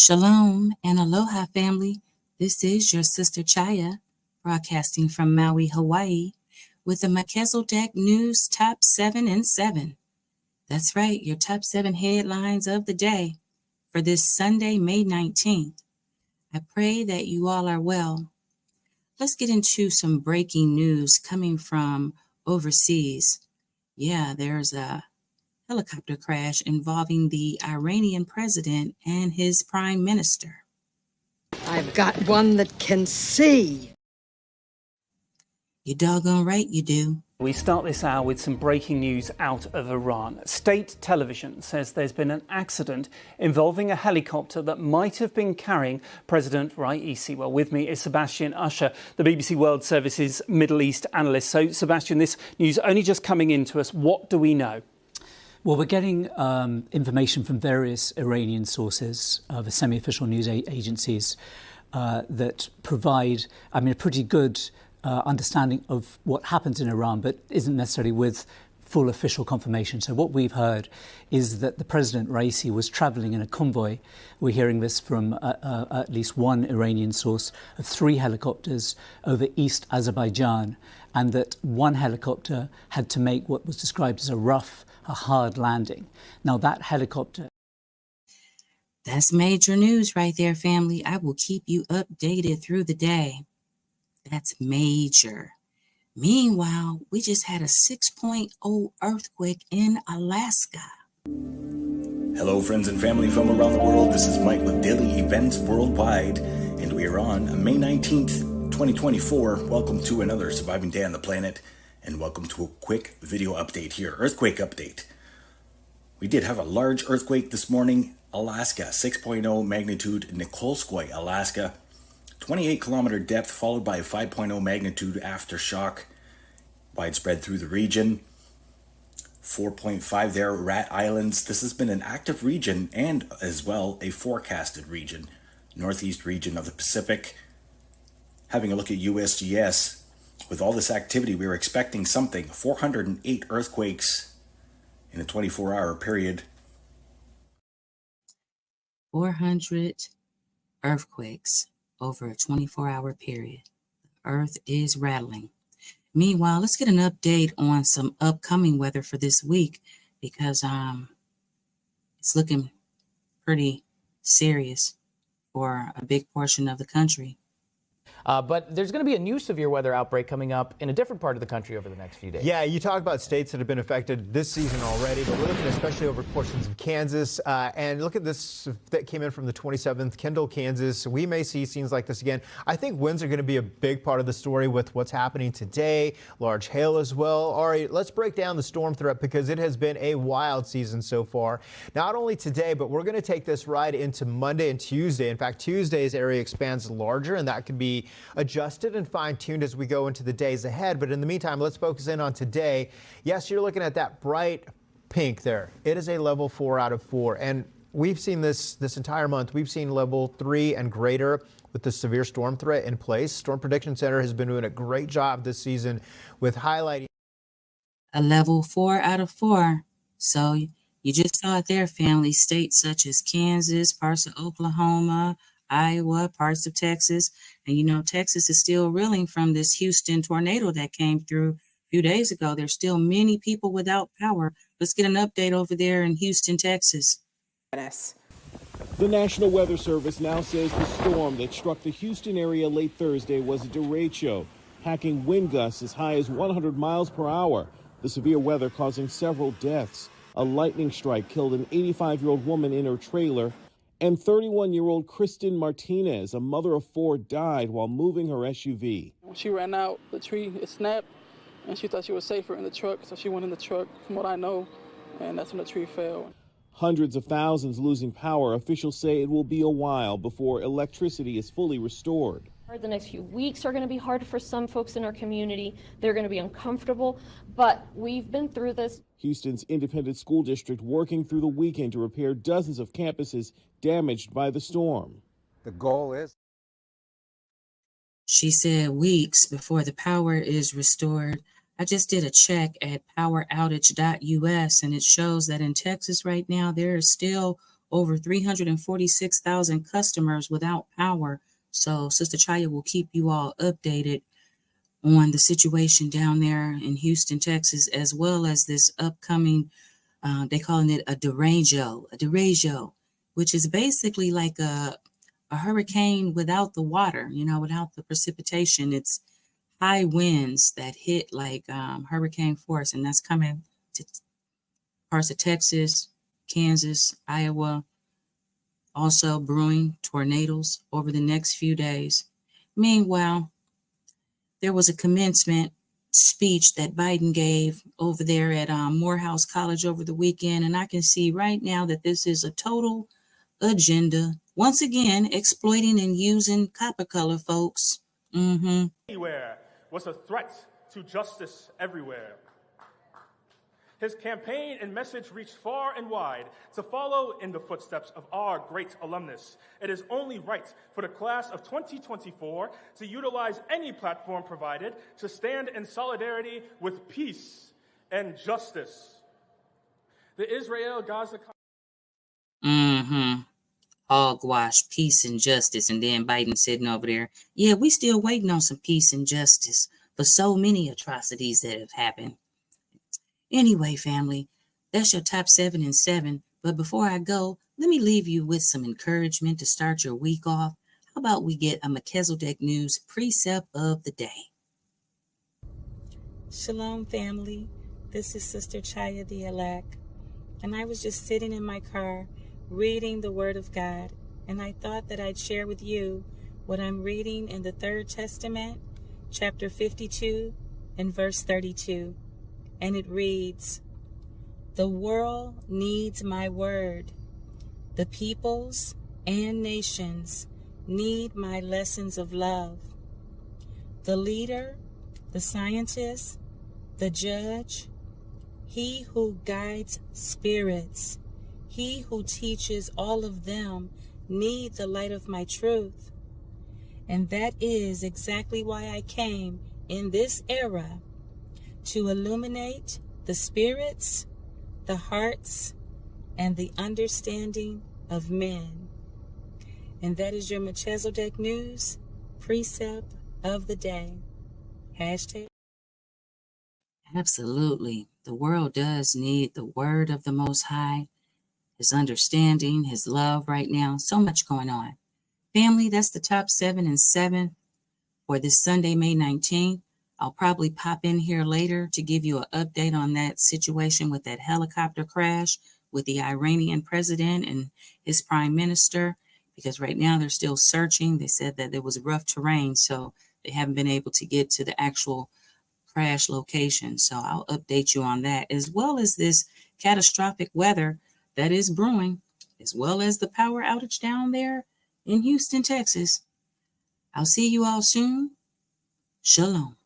Shalom and aloha, family. This is your sister Chaya, broadcasting from Maui, Hawaii, with the Melchizedek News Top 7 and 7. That's right, your top 7 headlines of the day for this Sunday, May 19th. I pray that you all are well. Let's get into some breaking news coming from overseas. Yeah, there's a helicopter crash involving the Iranian president and his prime minister. I've got one that can see. You're doggone right you do. We start this hour with some breaking news out of Iran. State television says there's been an accident involving a helicopter that might have been carrying President Raisi. Well, with me is Sebastian Usher, the BBC World Service's Middle East analyst. So, Sebastian, this news only just coming into us. What do we know? Well, we're getting information from various Iranian sources, the semi-official news agencies that provide, a pretty good understanding of what happens in Iran, but isn't necessarily with full official confirmation. So what we've heard is that the President Raisi was travelling in a convoy. We're hearing this from at least one Iranian source of 3 helicopters over East Azerbaijan, and that one helicopter had to make what was described as a hard landing. Now that helicopter... That's major news right there, family. I will keep you updated through the day. That's major. Meanwhile, we just had a 6.0 earthquake in Alaska. Hello, friends and family from around the world. This is Mike with Daily Events Worldwide, and we are on May 19th, 2024. Welcome to another surviving day on the planet, and welcome to a quick video update here. Earthquake update. We did have a large earthquake this morning. Alaska, 6.0 magnitude, Nikolskoye, Alaska. 28-kilometer depth, followed by a 5.0 magnitude aftershock, widespread through the region. 4.5 there, Rat Islands. This has been an active region and as well a forecasted region, northeast region of the Pacific. Having a look at USGS, with all this activity, we were expecting something, 408 earthquakes in a 24-hour period. 400 earthquakes over a 24-hour period. The earth is rattling. Meanwhile, let's get an update on some upcoming weather for this week, because it's looking pretty serious for a big portion of the country. But there's going to be a new severe weather outbreak coming up in a different part of the country over the next few days. Yeah, you talk about states that have been affected this season already, but we're looking especially over portions of Kansas. And look at this that came in from the 27th, Kendall, Kansas. We may see scenes like this again. I think winds are going to be a big part of the story with what's happening today. Large hail as well. All right, let's break down the storm threat because it has been a wild season so far. Not only today, but we're going to take this right into Monday and Tuesday. In fact, Tuesday's area expands larger, and that could be adjusted and fine-tuned as we go into the days ahead. But in the meantime, let's focus in on today. Yes, you're looking at that bright pink there. It is a level 4 out of 4. And we've seen this entire month. We've seen level 3 and greater with the severe storm threat in place. Storm Prediction Center has been doing a great job this season with highlighting A level 4 out of 4. So you just saw it there, family. States such as Kansas, parts of Oklahoma, Iowa, parts of Texas. And Texas is still reeling from this Houston tornado that came through a few days ago. There's still many people without power. Let's get an update over there in Houston, Texas. The National Weather Service now says the storm that struck the Houston area late Thursday was a derecho, packing wind gusts as high as 100 miles per hour. The severe weather causing several deaths. A lightning strike killed an 85-year-old woman in her trailer, and 31-year-old Kristen Martinez, a mother of 4, died while moving her SUV. When she ran out, the tree snapped, and she thought she was safer in the truck, so she went in the truck, from what I know, and that's when the tree fell. Hundreds of thousands losing power. Officials say it will be a while before electricity is fully restored. The next few weeks are going to be hard for some folks in our community. They're going to be uncomfortable, but we've been through this. Houston's independent school district working through the weekend to repair dozens of campuses damaged by the storm. The goal is... She said weeks before the power is restored. I just did a check at poweroutage.us, and it shows that in Texas right now, there is still over 346,000 customers without power. So Sister Chaya will keep you all updated on the situation down there in Houston, Texas, as well as this upcoming, they calling it a derecho, which is basically like a hurricane without the water, without the precipitation. It's high winds that hit like hurricane force, and that's coming to parts of Texas, Kansas, Iowa, also brewing tornadoes over the next few days. Meanwhile, there was a commencement speech that Biden gave over there at Morehouse College over the weekend, and I can see right now that this is a total agenda. Once again, exploiting and using copper color, folks. Anywhere was a threat to justice everywhere. His campaign and message reached far and wide to follow in the footsteps of our great alumnus. It is only right for the class of 2024 to utilize any platform provided to stand in solidarity with peace and justice. The Israel-Gaza... Hogwash, peace and justice. And then Biden sitting over there. Yeah, we still waiting on some peace and justice for so many atrocities that have happened. Anyway, family, that's your top 7 and 7. But before I go, let me leave you with some encouragement to start your week off. How about we get a Melchizedek News precept of the day? Shalom, family. This is Sister Chaya the Elect. And I was just sitting in my car reading the Word of God. And I thought that I'd share with you what I'm reading in the Third Testament, chapter 52 and verse 32. And it reads, "The world needs my word. The peoples and nations need my lessons of love. The leader, the scientist, the judge, he who guides spirits, he who teaches all of them need the light of my truth. And that is exactly why I came in this era, to illuminate the spirits, the hearts, and the understanding of men." And that is your Melchizedek News precept of the day. Hashtag. Absolutely. The world does need the word of the Most High, his understanding, his love right now. So much going on. Family, that's the top 7 and 7 for this Sunday, May 19th. I'll probably pop in here later to give you an update on that situation with that helicopter crash with the Iranian president and his prime minister, because right now they're still searching. They said that there was rough terrain, so they haven't been able to get to the actual crash location. So I'll update you on that, as well as this catastrophic weather that is brewing, as well as the power outage down there in Houston, Texas. I'll see you all soon. Shalom.